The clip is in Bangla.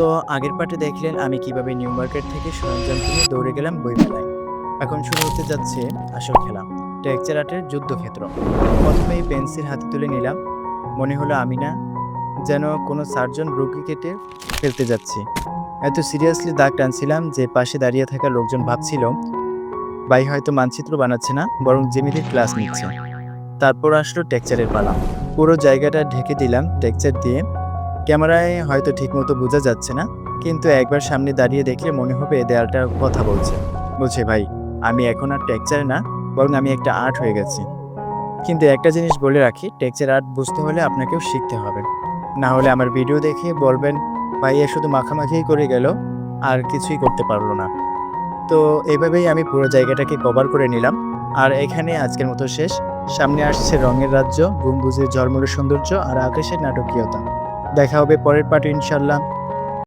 তো আগের পার্টে দেখলেন আমি কিভাবে নিউ মার্কেট থেকে সরঞ্জাম কিনে দৌড়ে গেলাম বইমেলায়। এখন শুরু হতে যাচ্ছে আসল খেলা, টেক্সচার আর্টের যুদ্ধক্ষেত্র। প্রথমেই পেন্সিল হাতে তুলে নিলাম, মনে হলো আমি না, যেন কোনো সার্জন রোগী কেটে ফেলতে যাচ্ছি। এত সিরিয়াসলি দাগ টানছিলাম যে পাশে দাঁড়িয়ে থাকা লোকজন ভাবছিল ভাই হয়তো মানচিত্র বানাচ্ছে না, বরং জেমিতির ক্লাস নিচ্ছে। তারপর আসলো টেক্সচারের পালা। পুরো জায়গাটা ঢেকে দিলাম টেক্সচার দিয়ে। ক্যামেরায় হয়তো ঠিকমতো বোঝা যাচ্ছে না, কিন্তু একবার সামনে দাঁড়িয়ে দেখলে মনে হবে দেয়ালটা কথা বলছে। বলছে ভাই, আমি এখন আর টেক্সচার না, বরং আমি একটা আর্ট হয়ে গেছি। কিন্তু একটা জিনিস বলে রাখি, টেক্সচার আর্ট বুঝতে হলে আপনাকেও শিখতে হবে। না হলে আমার ভিডিও দেখে বলবেন ভাই এ শুধু মাখামাখিই করে গেল, আর কিছুই করতে পারলো না। তো এভাবেই আমি পুরো জায়গাটাকে কভার করে নিলাম। আর এখানে আজকের মতো শেষ। সামনে আসছে রঙের রাজ্য, গম্বুজের ঝলমলে সৌন্দর্য আর আকাশের নাটকীয়তা। দেখা হবে পরের পার্টে ইনশাল্লাহ।